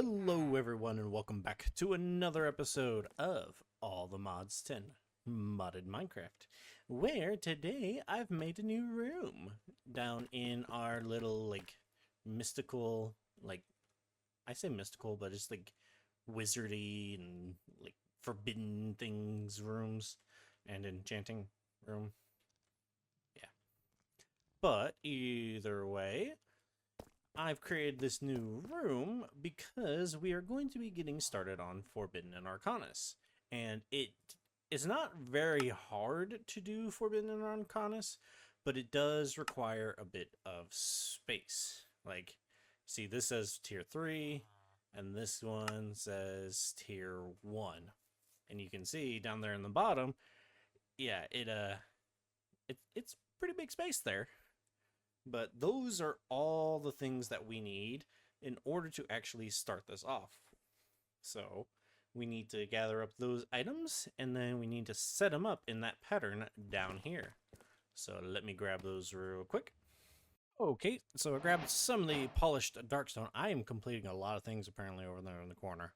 Hello everyone and welcome back to another episode of All the Mods 10 Modded Minecraft, where today I've made a new room down in our little mystical, I say mystical, but it's wizardy and forbidden things rooms and enchanting room. Yeah. But either way, I've created this new room because we are going to be getting started on Forbidden and Arcanus. And it is not very hard to do Forbidden and Arcanus, but it does require a bit of space. See, this says tier 3, and this one says tier 1. And you can see down there in the bottom, yeah, it's pretty big space there. But those are all the things that we need in order to actually start this off. So we need to gather up those items, and then we need to set them up in that pattern down here. So let me grab those real quick. Okay, so I grabbed some of the polished darkstone. I am completing a lot of things apparently over there in the corner.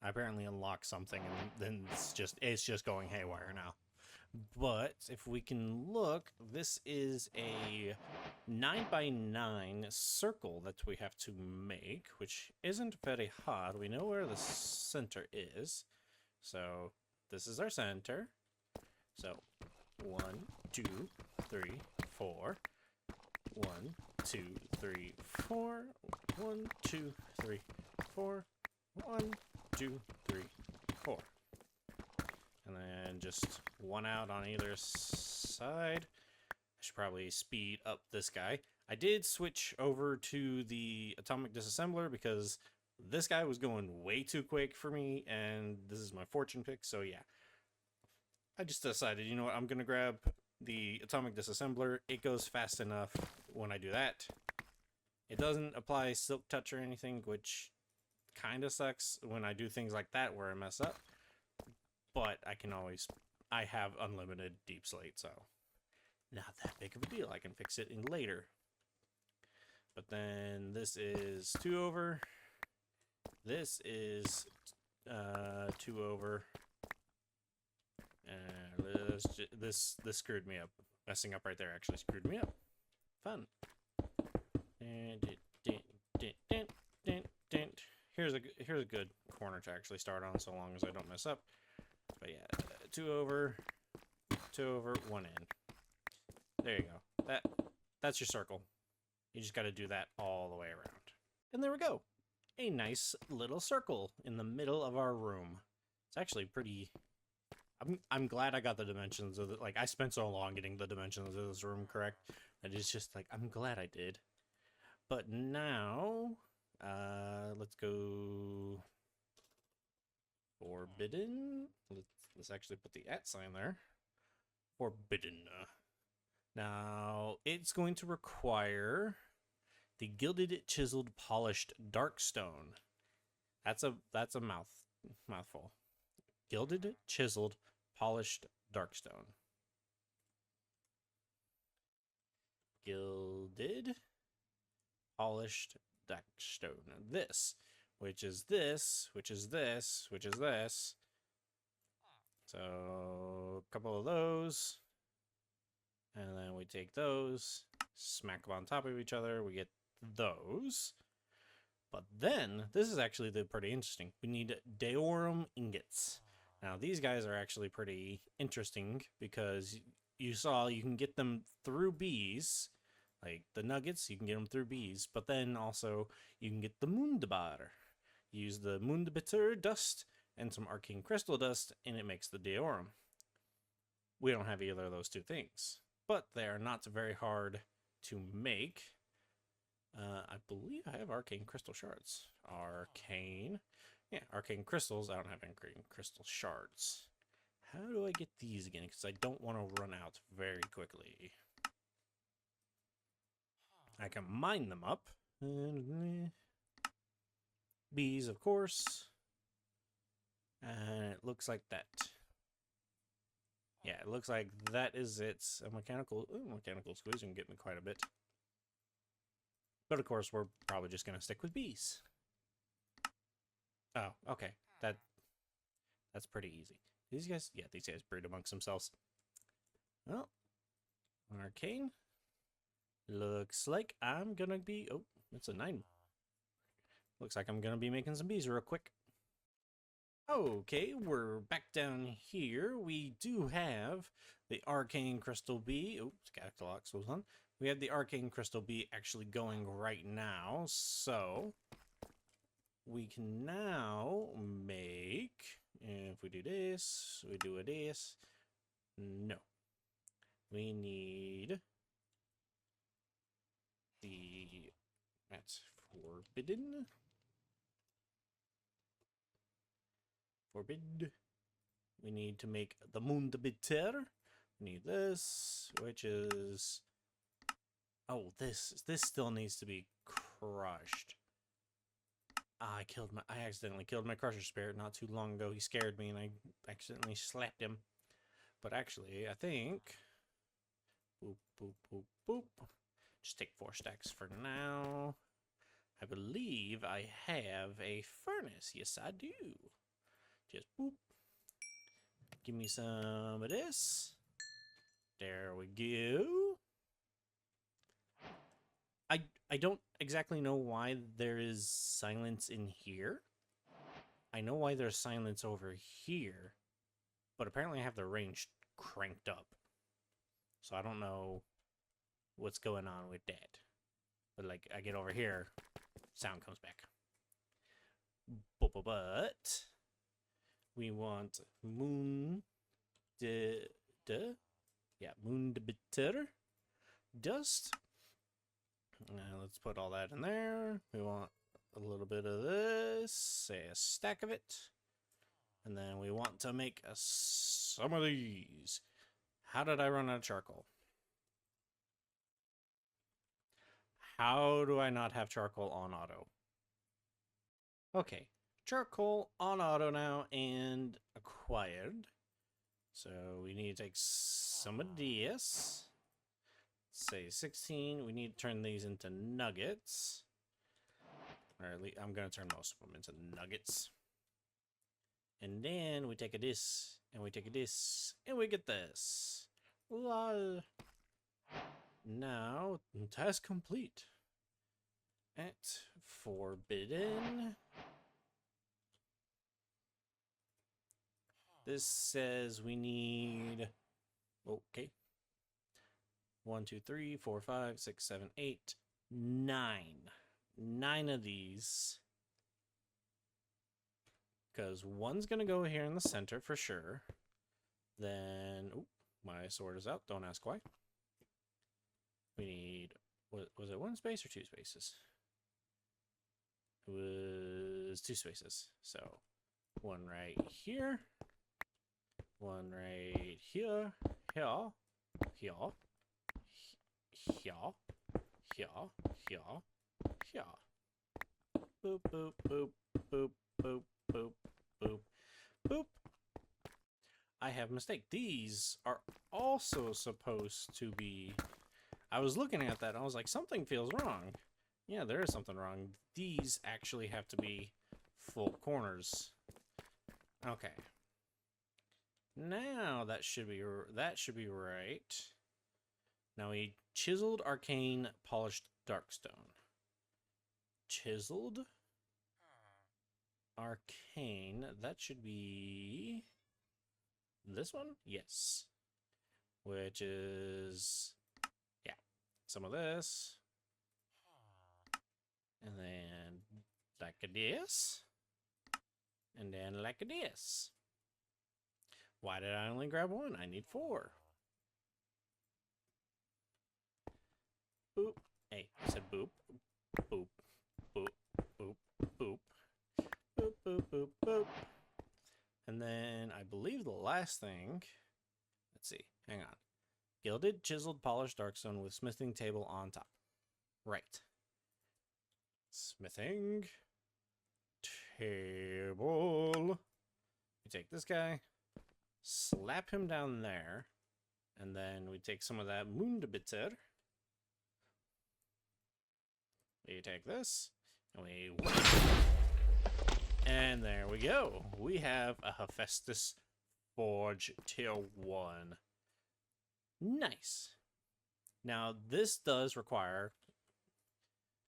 I apparently unlocked something, and then it's just going haywire now. But if we can look, this is a 9x9 circle that we have to make, which isn't very hard. We know where the center is. So this is our center. So 1, 2, 3, 4. 1, 2, 3, 4. 1, 2, 3, 4. 1, 2, 3, 4. And then just one out on either side. I should probably speed up this guy. I did switch over to the atomic disassembler because this guy was going way too quick for me, and this is my fortune pick, so yeah. I just decided, you know what, I'm going to grab the atomic disassembler. It goes fast enough when I do that. It doesn't apply silk touch or anything, which kind of sucks when I do things like that where I mess up. But I have unlimited deep slate, so not that big of a deal. I can fix it in later. But then this is 2 over. This is 2 over. And this screwed me up. Messing up right there actually screwed me up. Fun. And here's a good corner to actually start on, so long as I don't mess up. But yeah, 2 over, 1 in. There you go. That's your circle. You just got to do that all the way around. And there we go. A nice little circle in the middle of our room. It's actually pretty... I'm glad I got the dimensions of it. I spent so long getting the dimensions of this room correct. And it's just I'm glad I did. But now, let's go... Forbidden. Let's actually put the @ sign there. Forbidden. Now it's going to require the gilded, chiseled, polished darkstone. That's a mouthful. Gilded, chiseled, polished darkstone. Gilded, polished darkstone. This. Which is this, which is this, which is this. So, a couple of those. And then we take those, smack them on top of each other, we get those. But then, this is actually pretty interesting. We need Deorum ingots. Now, these guys are actually pretty interesting because you saw you can get them through bees. Like the nuggets, you can get them through bees. But then also, you can get the Mundabar. Use the Mundabitter dust and some arcane crystal dust, and it makes the Deorum. We don't have either of those two things, but they are not very hard to make. I believe I have arcane crystal shards. Arcane crystals. I don't have arcane crystal shards. How do I get these again? Because I don't want to run out very quickly. I can mine them up. Bees, of course. And it looks like that. Yeah, it looks like that is it. A mechanical squeeze can get me quite a bit. But of course, we're probably just going to stick with bees. Oh, okay. That's pretty easy. These guys breed amongst themselves. Well, arcane. Looks like I'm gonna be. Oh, it's a 9. Looks like I'm gonna be making some bees real quick. Okay, we're back down here. We do have the arcane crystal bee. Oops, Cactalox was on. We have the arcane crystal bee actually going right now, so we can now make. If we do this, we do this. No, we need the. That's forbidden. Forbid. We need to make the moon the bitter. We need this, which is. Oh, this still needs to be crushed. I accidentally killed my crusher spirit not too long ago. He scared me and I accidentally slapped him. But actually, I think. Boop, boop, boop, boop. Just take 4 stacks for now. I believe I have a furnace. Yes, I do. Just boop. Give me some of this. There we go. I don't exactly know why there is silence in here. I know why there's silence over here. But apparently I have the range cranked up. So I don't know what's going on with that. But like I get over here, sound comes back. But we want moon moon de bitter dust. Let's put all that in there. We want a little bit of this, say a stack of it. And then we want to make some of these. How did I run out of charcoal? How do I not have charcoal on auto? Okay, charcoal on auto now and acquired. So we need to take some of this. Say 16. We need to turn these into nuggets. Or at least I'm going to turn most of them into nuggets. And then we take a this, and we take a this, and we get this. Lol. Now, task complete. At forbidden. This says we need. Okay. 1, 2, 3, 4, 5, 6, 7, 8, 9. 9 of these. Because one's going to go here in the center for sure. Then, my sword is out. Don't ask why. We need, was it 1 space or 2 spaces? It was 2 spaces. So, 1 right here. 1 right here. Here. Here. Here. Here. Here. Here. Boop, boop, boop, boop, boop, boop, boop, boop. I have a mistake. These are also supposed to be. I was looking at that and I was like, something feels wrong. Yeah, there is something wrong. These actually have to be full corners. Okay. Now that should be right. Now we chiseled arcane polished darkstone. Chiseled arcane. That should be this one? Yes. Which is, yeah, some of this. And then like this. And then like this. Why did I only grab 1? I need 4. Boop. Hey, I said boop. Boop. Boop. Boop. Boop. Boop, boop, boop, boop. And then I believe the last thing, let's see, hang on. Gilded, chiseled, polished darkstone with smithing table on top. Right. Smithing table. We take this guy, slap him down there, and then we take some of that Mundebitter. We take this, and we And there we go. We have a Hephaestus Forge Tier 1. Nice. Now, this does require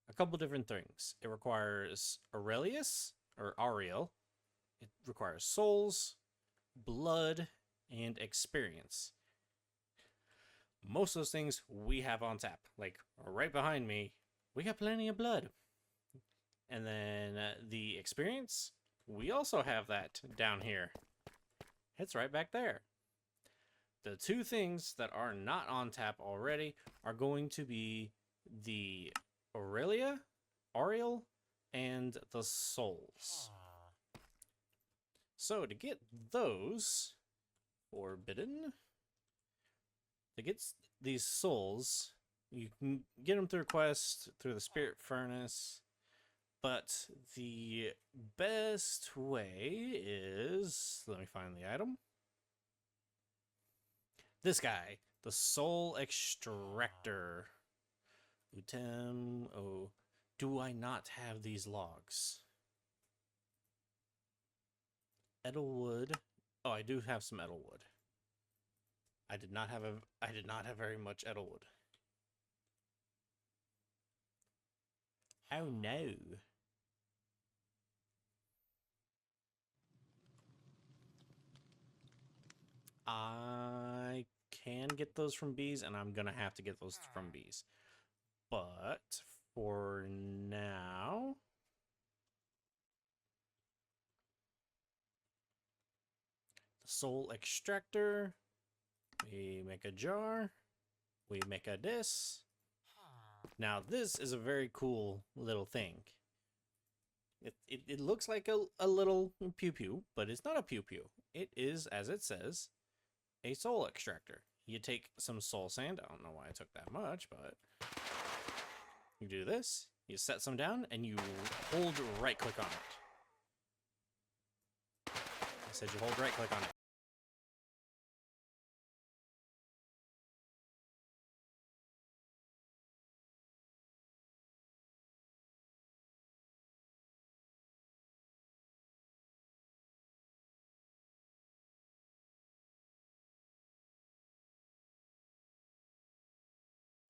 a couple different things. It requires Aurelius, or Ariel. It requires souls, blood, and experience. Most of those things we have on tap. Like, right behind me, we got plenty of blood. And then the experience, we also have that down here. It's right back there. The two things that are not on tap already are going to be the Ariel, and the souls. So to get those forbidden, to get these souls, you can get them through quest, through the Spirit Furnace, but the best way is, let me find the item. This guy, the Soul Extractor. Utem, oh, do I not have these logs? Edelwood. Oh, I do have some Edelwood. I did not have very much Edelwood. Oh no. I can get those from bees, and I'm gonna have to get those from bees. But for now, the Soul Extractor, we make a jar, we make a this. Now this is a very cool little thing. It looks like a little pew-pew, but it's not a pew-pew. It is, as it says, a soul extractor. You take some soul sand. I don't know why I took that much, but you do this. You set some down, and you hold right-click on it. I said you hold right-click on it.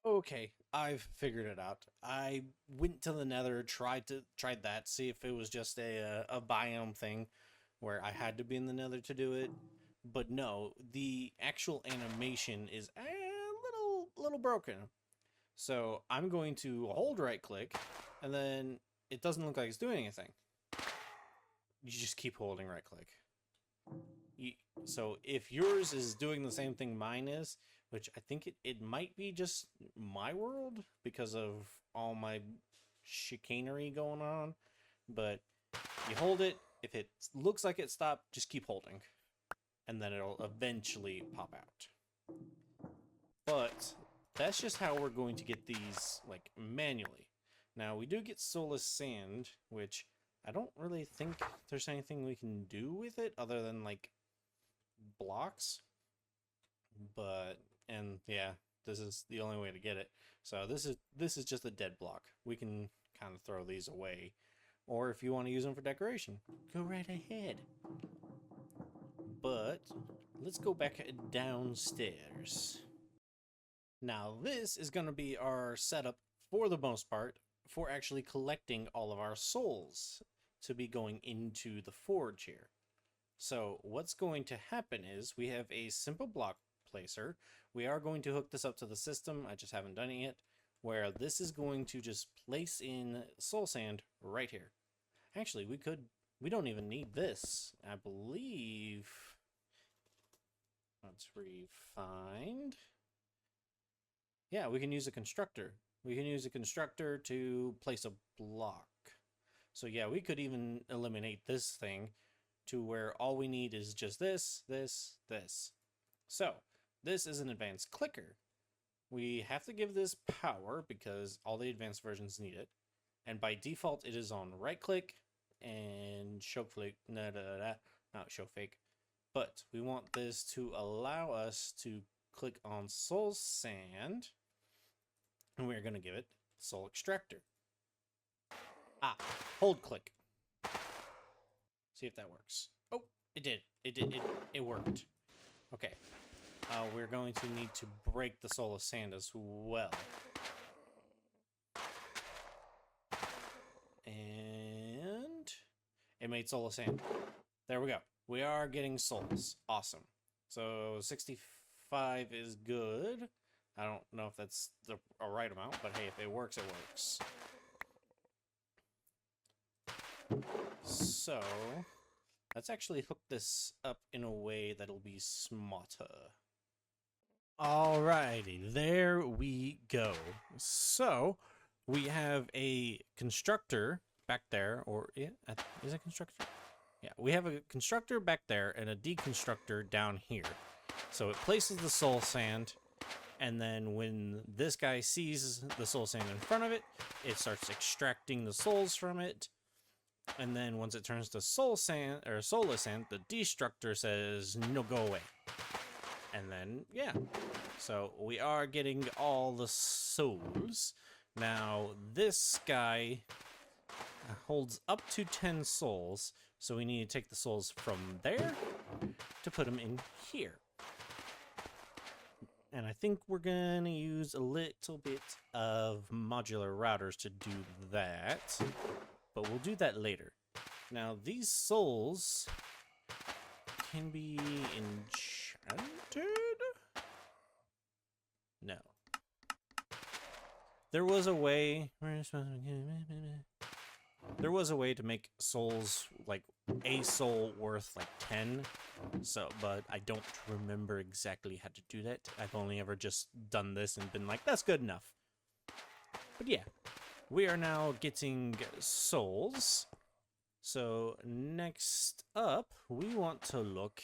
Okay, I've figured it out. I went to the Nether, tried that, see if it was just a biome thing where I had to be in the Nether to do it. But no, the actual animation is a little broken. So I'm going to hold right click, and then it doesn't look like it's doing anything. You just keep holding right click. So if yours is doing the same thing mine is, which I think it might be just my world because of all my chicanery going on, but you hold it. If it looks like it stopped, just keep holding, and then it'll eventually pop out. But that's just how we're going to get these, like, manually. Now, we do get soulless sand, which I don't really think there's anything we can do with it other than, like, blocks. But, and yeah, this is the only way to get it. So this is just a dead block. We can kind of throw these away. Or if you want to use them for decoration, go right ahead. But let's go back downstairs. Now this is going to be our setup for the most part for actually collecting all of our souls to be going into the forge here. So what's going to happen is we have a simple block placer. We are going to hook this up to the system. I just haven't done it yet, where this is going to just place in soul sand right here. Actually, we don't even need this. I believe, let's refind. Yeah, we can use a constructor. We can use a constructor to place a block. So yeah, we could even eliminate this thing to where all we need is just this, this, this. So this is an advanced clicker. We have to give this power because all the advanced versions need it. And by default, it is on right click and show flick, not show fake. But we want this to allow us to click on soul sand, and we're going to give it soul extractor. Hold click. See if that works. Oh, it did. It worked. Okay. We're going to need to break the soul of sand as well. And it made soul of sand. There we go. We are getting souls. Awesome. So 65 is good. I don't know if that's the right amount, but hey, if it works, it works. So let's actually hook this up in a way that'll be smarter. Alrighty, there we go. So we have a constructor back there, or is it constructor? Yeah, we have a constructor back there and a deconstructor down here. So it places the soul sand, and then when this guy sees the soul sand in front of it, it starts extracting the souls from it. And then once it turns to soul sand or soulless sand, the destructor says, "No, go away." And then, yeah. So we are getting all the souls. Now, this guy holds up to 10 souls. So we need to take the souls from there to put them in here. And I think we're going to use a little bit of modular routers to do that. But we'll do that later. Now, these souls can be enchanted? No. There was a way to make souls, like a soul worth like 10. So, but I don't remember exactly how to do that. I've only ever just done this and been like, that's good enough. But yeah, we are now getting souls. So next up, we want to look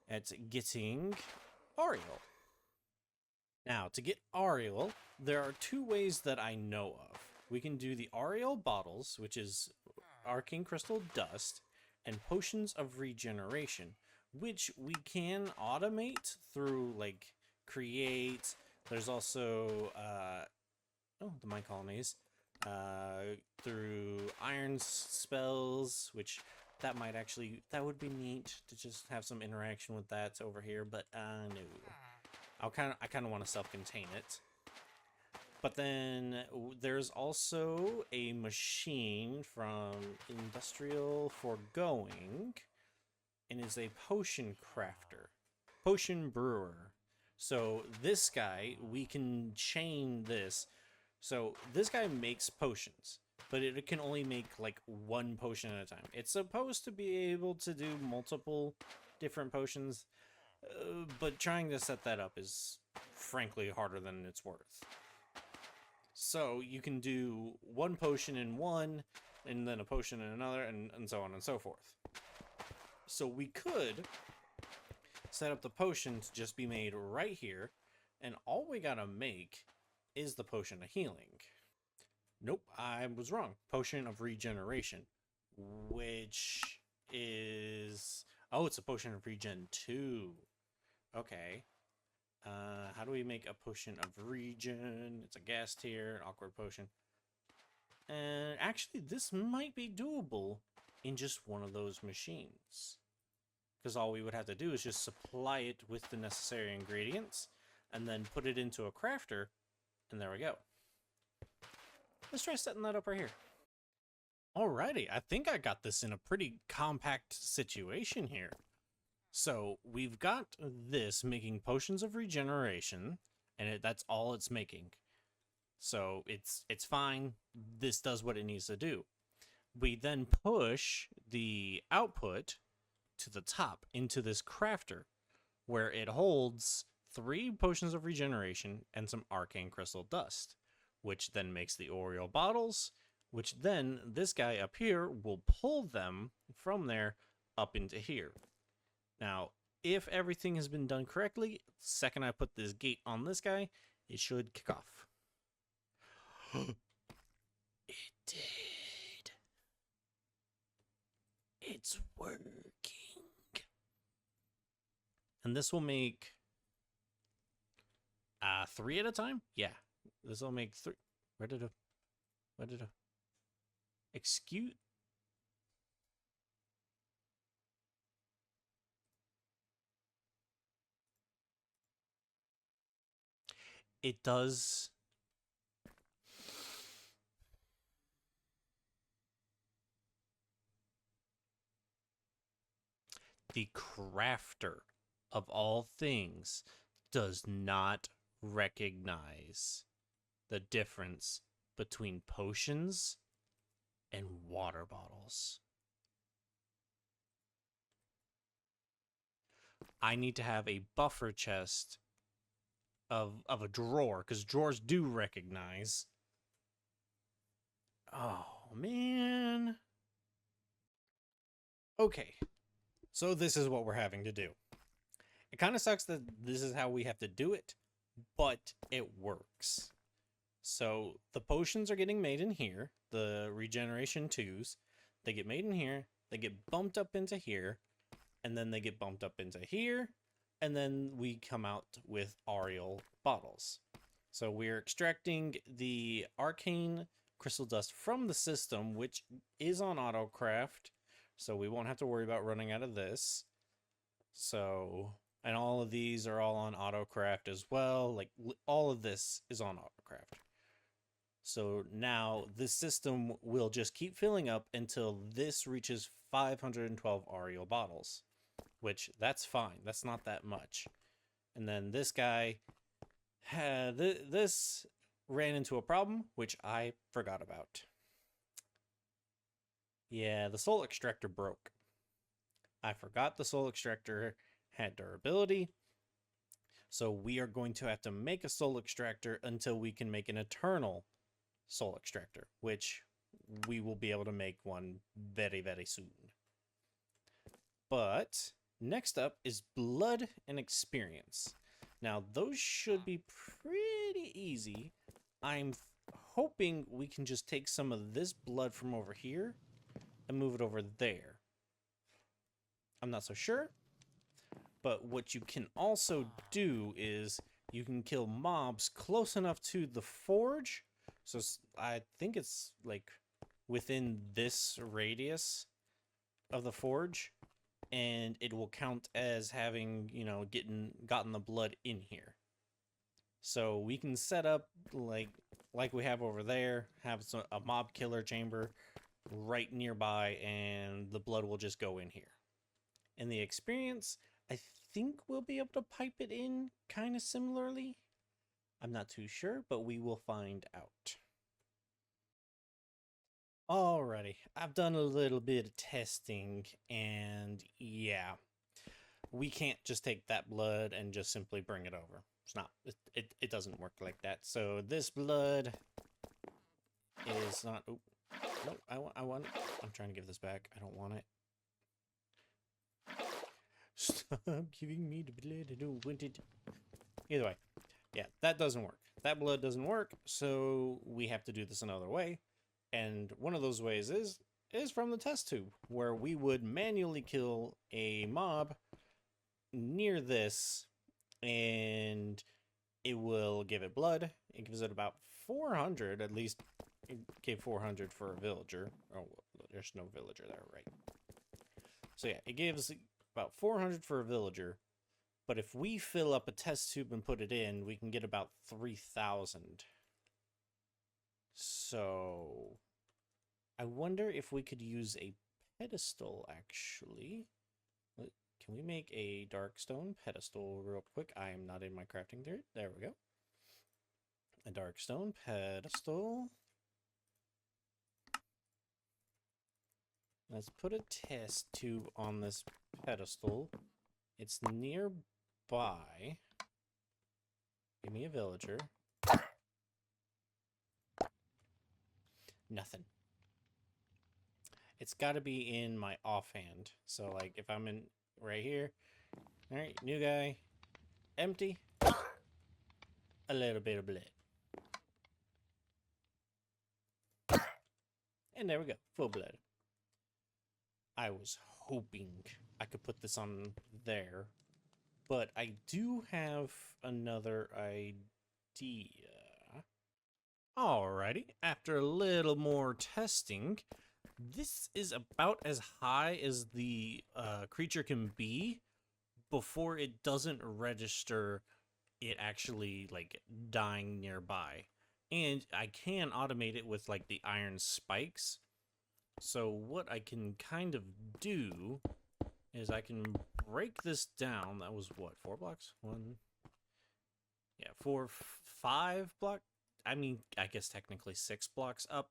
at getting Ariel. Now, to get Ariel, there are two ways that I know of. We can do the Ariel bottles, which is arcane crystal dust, and potions of regeneration, which we can automate through, like, create. There's also, the mind colonies, through iron spells, which that would be neat to just have some interaction with that over here, but no. I kind of want to self-contain it. But then there's also a machine from Industrial Foregoing, and is a potion crafter, potion brewer. So this guy, we can chain this. So this guy makes potions, but it can only make like one potion at a time. It's supposed to be able to do multiple different potions, but trying to set that up is frankly harder than it's worth. So you can do one potion in one, and then a potion in another, and so on and so forth. So we could set up the potion to just be made right here, and all we gotta make is the potion of healing. Nope, I was wrong. Potion of regeneration, which is... Oh, it's a potion of regen 2. Okay. How do we make a potion of regen? It's a gas tier, an awkward potion. And actually, this might be doable in just one of those machines. Because all we would have to do is just supply it with the necessary ingredients, and then put it into a crafter, and there we go. Let's try setting that up right here. Alrighty, I think I got this in a pretty compact situation here. So we've got this making potions of regeneration, and that's all it's making. So it's fine. This does what it needs to do. We then push the output to the top into this crafter, where it holds 3 potions of regeneration and some arcane crystal dust, which then makes the Oriole bottles, which then this guy up here will pull them from there up into here. Now, if everything has been done correctly, the second I put this gate on this guy, it should kick off. It did. It's working. And this will make 3 at a time? Yeah. This will make 3. Where did it? Excuse? it does. The crafter of all things does not recognize the difference between potions and water bottles. I need to have a buffer chest of a drawer, because drawers do recognize. Oh, man. Okay, so this is what we're having to do. It kind of sucks that this is how we have to do it, but it works. So the potions are getting made in here, the regeneration 2s. They get made in here, they get bumped up into here, and then they get bumped up into here, and then we come out with Ariel bottles. So we're extracting the arcane crystal dust from the system, which is on autocraft, so we won't have to worry about running out of this. So, and all of these are all on autocraft as well. Like, all of this is on autocraft. So now this system will just keep filling up until this reaches 512 Ariel bottles, which that's fine. That's not that much. And then this guy had this ran into a problem, which I forgot about. Yeah, the soul extractor broke. I forgot the soul extractor had durability. So we are going to have to make a soul extractor until we can make an eternal soul extractor, which we will be able to make one very, very soon. But next up is blood and experience. Now, those should be pretty easy. I'm hoping we can just take some of this blood from over here and move it over there. I'm not so sure. But what you can also do is you can kill mobs close enough to the forge. So I think it's like within this radius of the forge, and it will count as having, you know, gotten the blood in here. So we can set up like we have over there, have a mob killer chamber right nearby, and the blood will just go in here. And the experience, I think we'll be able to pipe it in kind of similarly. I'm not too sure, but we will find out. Alrighty, I've done a little bit of testing, and yeah, we can't just take that blood and just simply bring it over. It's not, it doesn't work like that. So this blood is not, oh, no, I want, I'm trying to give this back. I don't want it. Stop giving me the blood, I don't want it. Either way, yeah, that doesn't work. That blood doesn't work, so we have to do this another way. And one of those ways is from the test tube, where we would manually kill a mob near this, and it will give it blood. It gives it about 400, at least it gave 400 for a villager. Oh, there's no villager there, right? So yeah, it gives about 400 for a villager, but if we fill up a test tube and put it in, we can get about 3,000. So I wonder if we could use a pedestal, actually. Can we make a darkstone pedestal real quick? I am not in my crafting there. There we go. A darkstone pedestal. Let's put a test tube on this pedestal. It's nearby. Give me a villager. Nothing. It's got to be in my offhand. So, like, if I'm in right here. All right, new guy. Empty. A little bit of blood. And there we go. Full blood. I was hoping I could put this on there. But I do have another idea. Alrighty, after a little more testing, this is about as high as the creature can be before it doesn't register it actually like dying nearby. And I can automate it with like the iron spikes. So what I can kind of do is I can break this down. That was what, 4 blocks? One, yeah, four, 5 block. I mean, I guess technically 6 blocks up.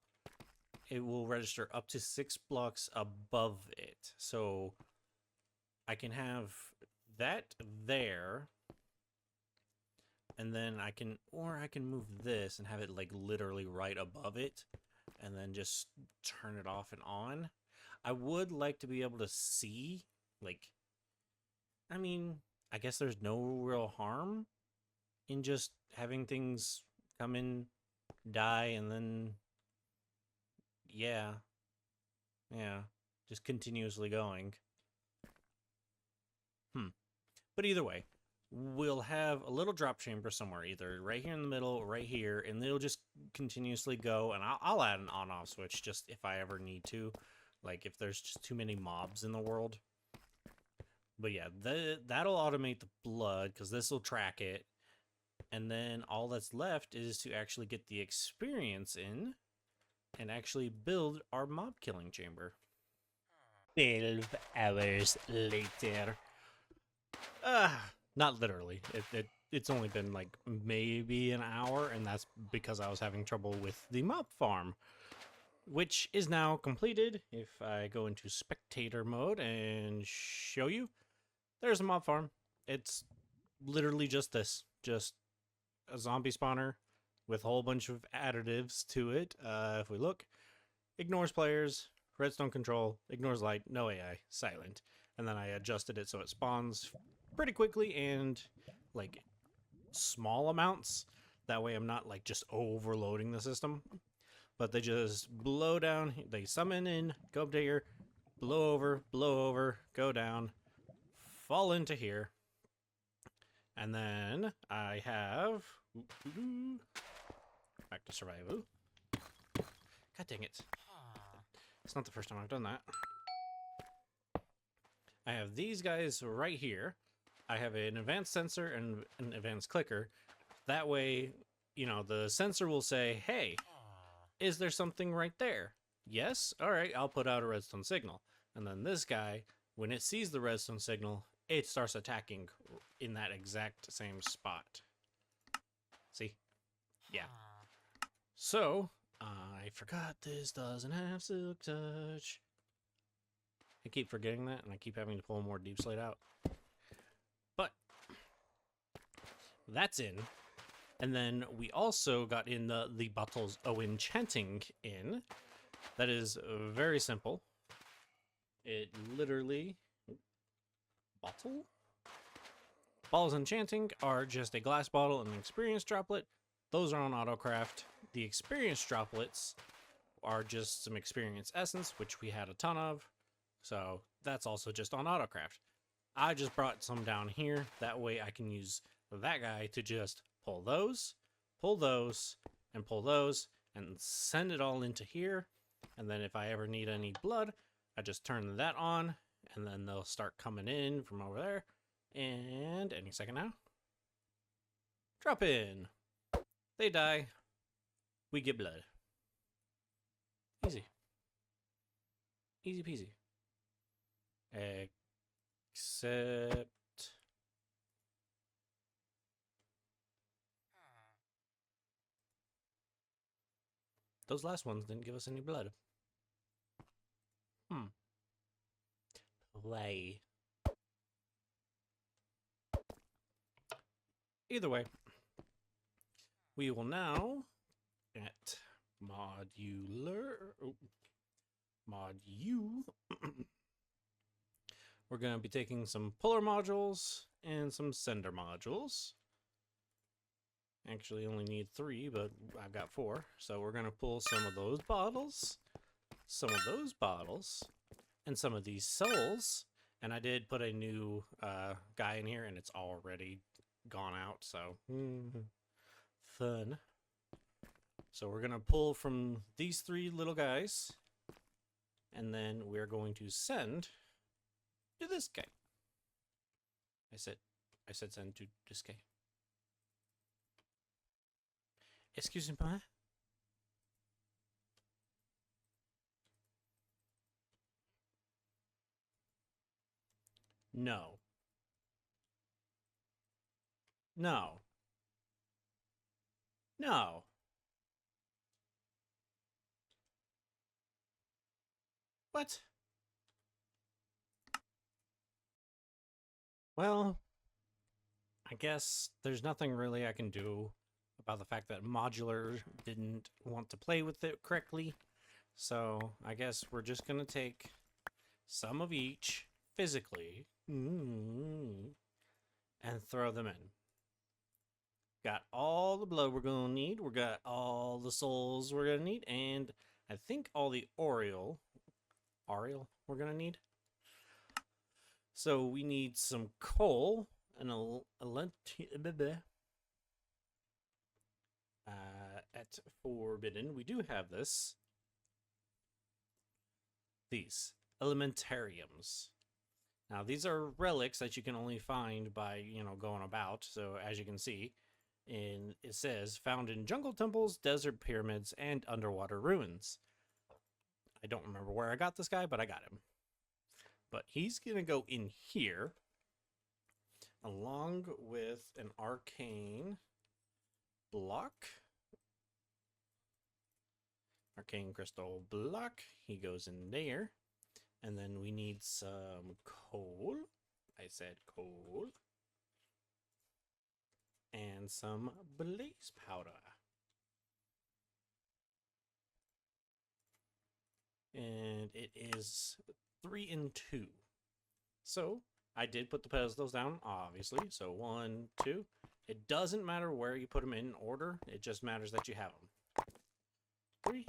It will register up to 6 blocks above it. So I can have that there, and then I can, or I can move this and have it like literally right above it, and then just turn it off and on. I would like to be able to see, like, I mean, I guess there's no real harm in just having things come in, die, and then, yeah, yeah, just continuously going. But either way, we'll have a little drop chamber somewhere, either right here in the middle, or right here, and it'll just continuously go. And I'll add an on-off switch just if I ever need to, like if there's just too many mobs in the world. But yeah, that'll automate the blood because this will track it, and then all that's left is to actually get the experience in and actually build our mob killing chamber. 12 hours later. Not literally. It's only been like maybe an hour, and that's because I was having trouble with the mob farm, which is now completed. If I go into spectator mode and show you, there's a mob farm. It's literally just this, just a zombie spawner with a whole bunch of additives to it. If we look, ignores players, redstone control, ignores light, no AI, silent. And then I adjusted it so it spawns pretty quickly and like small amounts. That way I'm not like just overloading the system. But they just blow down, they summon in, go up to here, blow over, go down, fall into here. And then I have back to survival. God dang it. It's not the first time I've done that. I have these guys right here. I have an advanced sensor and an advanced clicker. That way, you know, the sensor will say, hey, is there something right there? Yes? All right, I'll put out a redstone signal. And then this guy, when it sees the redstone signal, it starts attacking in that exact same spot. See? Yeah. So, I forgot this doesn't have silk touch. I keep forgetting that, and I keep having to pull more deep slate out. But that's in. And then we also got in the bottles of enchanting in. That is very simple. It literally... Bottle? Balls enchanting are just a glass bottle and an experience droplet. Those are on autocraft. The experience droplets are just some experience essence, which we had a ton of. So that's also just on autocraft. I just brought some down here. That way I can use that guy to just pull those, and pull those, and send it all into here. And then if I ever need any blood, I just turn that on, and then they'll start coming in from over there. And any second now. Drop in. They die. We get blood. Easy. Easy peasy. Except... those last ones didn't give us any blood. Play. Either way, we will now at modular... oh, mod U. We're going to be taking some puller modules and some sender modules. Actually only need 3, but I've got 4. So we're going to pull some of those bottles, some of those bottles, and some of these souls. And I did put a new guy in here, and it's already gone out, so fun. So we're going to pull from these 3 little guys, and then we're going to send to this guy. I said send to this guy. Excuse me. No. No. No. What? Well, I guess there's nothing really I can do about the fact that Modular didn't want to play with it correctly. So I guess we're just going to take some of each physically and throw them in. Got all the blood we're going to need. We got all the souls we're going to need. And I think all the Oriole we're going to need. So we need some coal and at Forbidden, we do have this. These elementariums. Now, these are relics that you can only find by, going about. So, as you can see, it says found in jungle temples, desert pyramids, and underwater ruins. I don't remember where I got this guy, but I got him. But he's going to go in here along with an arcane block. Arcane crystal block. He goes in there. And then we need some coal. I said coal. And some blaze powder. And it is 3 and 2. So I did put the pedestals down, obviously. So 1, 2. It doesn't matter where you put them in order. It just matters that you have them. 3.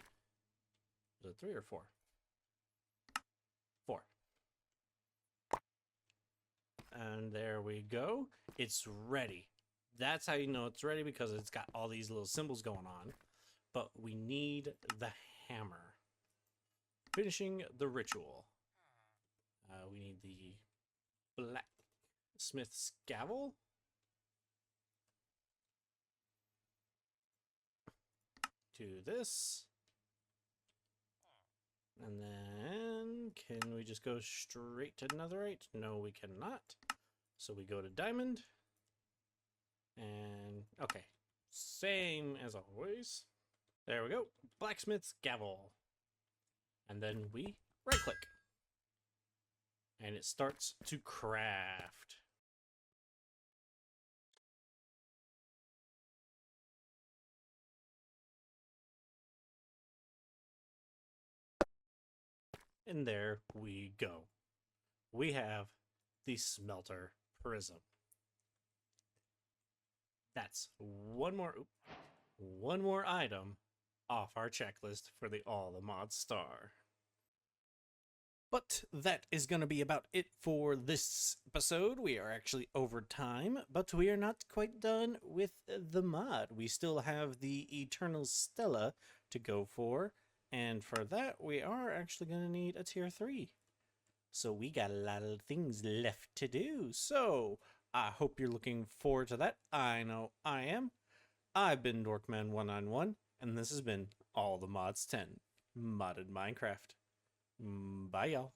Was it 3 or 4? 4. And there we go. It's ready. That's how you know it's ready, because it's got all these little symbols going on. But we need the hammer. Finishing the ritual. We need the blacksmith's gavel. To this. And then, can we just go straight to netherite? No, we cannot. So we go to diamond. And, okay. Same as always. There we go. Blacksmith's gavel. And then we right click. And it starts to craft. And there we go. We have the smelter prism. That's one more item off our checklist for the All the Mods star. But that is going to be about it for this episode. We are actually over time, but we are not quite done with the mod. We still have the Eternal Stella to go for, and for that, we are actually going to need a tier 3. So we got a lot of things left to do. So I hope you're looking forward to that. I know I am. I've been Dorkman191, and this has been All the Mods 10 Modded Minecraft. Bye, y'all.